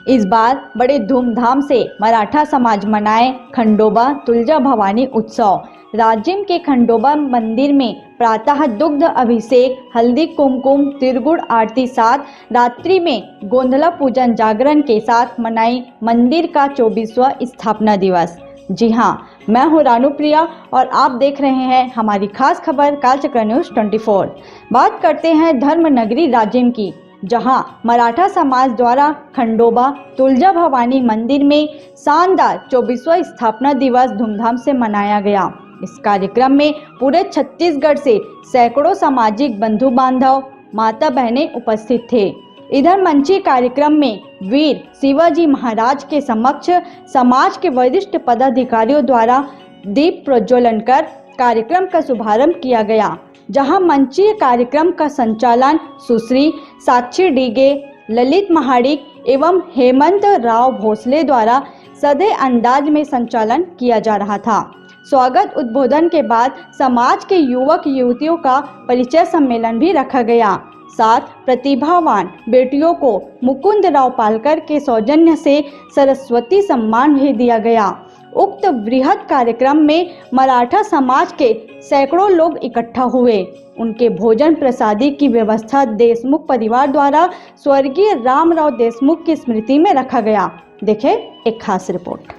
इस बार बड़े धूमधाम से मराठा समाज मनाए खंडोबा तुलजा भवानी उत्सव। राजिम के खंडोबा मंदिर में प्रातः दुग्ध अभिषेक, हल्दी कुमकुम, तिरगुड़ आरती साथ रात्रि में गोंधला पूजन जागरण के साथ मनाई मंदिर का 24वां स्थापना दिवस। जी हाँ, मैं हूँ रानू प्रिया और आप देख रहे हैं हमारी खास खबर कालचक्र न्यूज़ 24। बात करते हैं धर्म नगरी राजिम की, जहां मराठा समाज द्वारा खंडोबा तुलजा भवानी मंदिर में शानदार 24वां स्थापना दिवस धूमधाम से मनाया गया। इस कार्यक्रम में पूरे छत्तीसगढ़ से सैकड़ों सामाजिक बंधु बांधव, माता बहनें उपस्थित थे। इधर मंची कार्यक्रम में वीर शिवाजी महाराज के समक्ष समाज के वरिष्ठ पदाधिकारियों द्वारा दीप प्रज्वलन कर कार्यक्रम का शुभारंभ किया गया, जहां मंचीय कार्यक्रम का संचालन सुश्री साक्षी डीगे, ललित महाडिक एवं हेमंत राव भोसले द्वारा सधे अंदाज में संचालन किया जा रहा था। स्वागत उद्बोधन के बाद समाज के युवक युवतियों का परिचय सम्मेलन भी रखा गया। साथ प्रतिभावान बेटियों को मुकुंद राव पालकर के सौजन्य से सरस्वती सम्मान भी दिया गया। उक्त बृहद कार्यक्रम में मराठा समाज के सैकड़ों लोग इकट्ठा हुए। उनके भोजन प्रसादी की व्यवस्था देशमुख परिवार द्वारा स्वर्गीय रामराव देशमुख की स्मृति में रखा गया। देखें एक खास रिपोर्ट।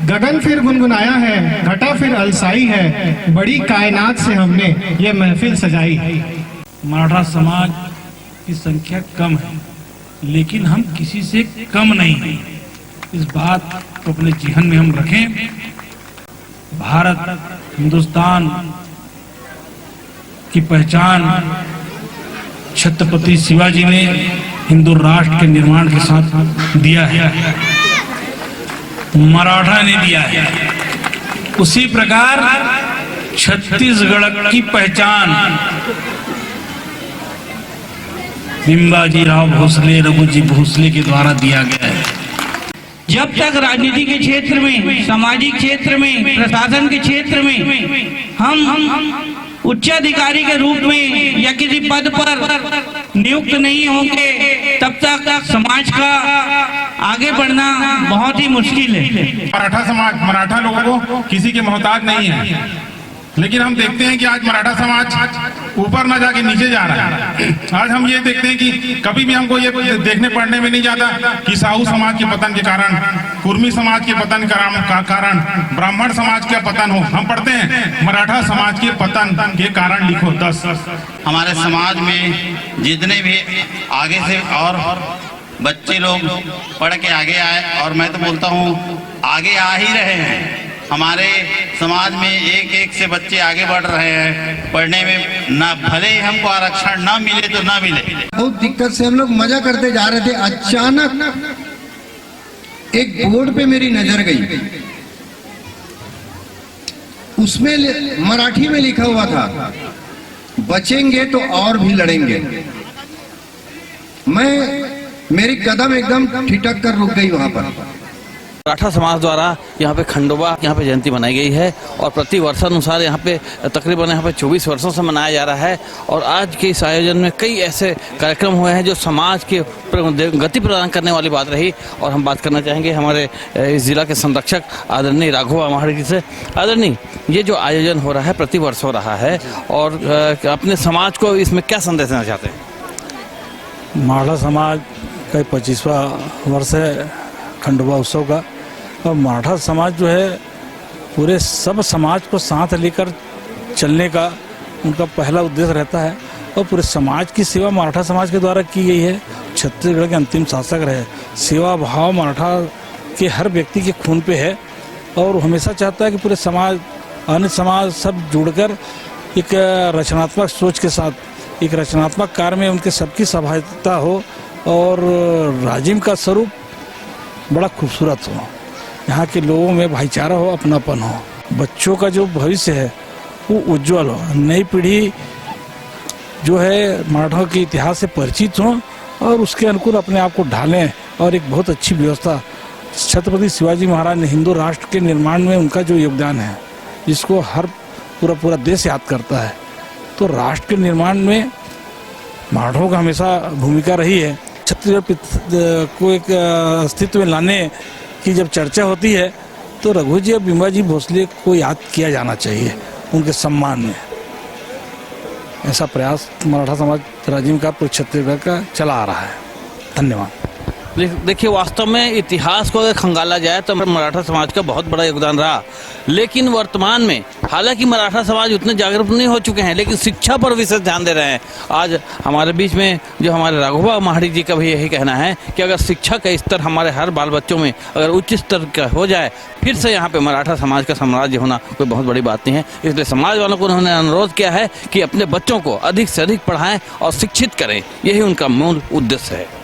गगन फिर गुनगुनाया है, घटा फिर अलसाई है, बड़ी कायनात से हमने ये महफिल सजाई है। मराठा समाज की संख्या कम है, लेकिन हम किसी से कम नहीं हैं। इस बात को अपने जीवन में हम रखें। भारत हिंदुस्तान की पहचान छत्रपति शिवाजी ने हिंदू राष्ट्र के निर्माण के साथ दिया है, मराठा ने दिया है। उसी प्रकार छत्तीसगढ़ की पहचान भीमबाजी राव भोसले, रघुजी भोसले के द्वारा दिया गया है। जब तक राजनीति के क्षेत्र में, सामाजिक क्षेत्र में, प्रशासन के क्षेत्र में हम उच्चाधिकारी के रूप में या किसी पद पर नियुक्त नहीं होंगे, तब तक समाज का आगे बढ़ना बहुत ही मुश्किल है। मराठा समाज मराठा लोगों को किसी के मोहताज नहीं है, लेकिन हम देखते हैं कि आज मराठा समाज ऊपर ना जाके नीचे जा रहा है। आज हम ये देखते हैं कि कभी भी हमको ये देखने पढ़ने में नहीं जाता कि साहू समाज के पतन के कारण, कुर्मी समाज के पतन का कारण ब्राह्मण समाज का पतन हो। हम पढ़ते हैं मराठा समाज के पतन के कारण लिखो 10। हमारे समाज में जितने भी आगे से और बच्चे लोग पढ़ के आगे आए, और मैं तो बोलता हूँ आगे आ ही रहे हैं। हमारे समाज में एक एक से बच्चे आगे बढ़ रहे हैं पढ़ने में। ना भले ही हमको आरक्षण ना मिले तो ना मिले, बहुत दिक्कत से हम लोग मजा करते जा रहे थे। अचानक एक बोर्ड पे मेरी नजर गई, उसमें मराठी में लिखा हुआ था, बचेंगे तो और भी लड़ेंगे। मेरी कदम एकदम ठिठक कर रुक गई वहां पर। मराठा समाज द्वारा यहाँ पे खंडोबा यहाँ पे जयंती मनाई गई है और प्रति वर्षानुसार यहाँ पे तकरीबन यहाँ पे 24 वर्षों से मनाया जा रहा है। और आज के इस आयोजन में कई ऐसे कार्यक्रम हुए हैं जो समाज के गति प्रदान करने वाली बात रही। और हम बात करना चाहेंगे हमारे इस जिला के संरक्षक आदरणीय राघव महाडिक जी से। आदरणीय, ये जो आयोजन हो रहा है प्रति वर्ष हो रहा है, और अपने समाज को इसमें क्या संदेश देना चाहते हैं? मराठा समाज का 25वां वर्ष है खंडोबा उत्सव का, और मराठा समाज जो है पूरे सब समाज को साथ लेकर चलने का उनका पहला उद्देश्य रहता है। और पूरे समाज की सेवा मराठा समाज के द्वारा की गई है। छत्तीसगढ़ के अंतिम शासक रहे, सेवा भाव मराठा के हर व्यक्ति के खून पे है, और हमेशा चाहता है कि पूरे समाज, अन्य समाज सब जुड़कर एक रचनात्मक सोच के साथ एक रचनात्मक कार्य में उनके सबकी सहभागिता हो, और राजिम का स्वरूप बड़ा खूबसूरत हो, यहाँ के लोगों में भाईचारा हो, अपनापन हो, बच्चों का जो भविष्य है वो उज्जवल हो, नई पीढ़ी जो है मराठों के इतिहास से परिचित हो और उसके अनुकूल अपने आप को ढालें। और एक बहुत अच्छी व्यवस्था छत्रपति शिवाजी महाराज ने हिंदू राष्ट्र के निर्माण में उनका जो योगदान है, जिसको हर पूरा देश याद करता है, तो राष्ट्र के निर्माण में मराठों का हमेशा भूमिका रही है। छत्तीसगढ़ को एक अस्तित्व में लाने की जब चर्चा होती है तो रघुजी और बिंबाजी भोसले को याद किया जाना चाहिए उनके सम्मान में। ऐसा प्रयास मराठा समाज राज्य का पूरे छत्तीसगढ़ का चला आ रहा है। धन्यवाद। देखिए, वास्तव में इतिहास को अगर खंगाला जाए तो मराठा समाज का बहुत बड़ा योगदान रहा, लेकिन वर्तमान में हालांकि मराठा समाज उतने जागरूक नहीं हो चुके हैं, लेकिन शिक्षा पर विशेष ध्यान दे रहे हैं। आज हमारे बीच में जो हमारे राघोबा महाड़ी जी का भी यही कहना है कि अगर शिक्षा का स्तर हमारे हर बाल बच्चों में अगर उच्च स्तर का हो जाए, फिर से यहाँ पे मराठा समाज का साम्राज्य होना कोई बहुत बड़ी बात नहीं है। इसलिए समाज वालों को उन्होंने अनुरोध किया है कि अपने बच्चों को अधिक से अधिक पढ़ाएं और शिक्षित करें, यही उनका मूल उद्देश्य है।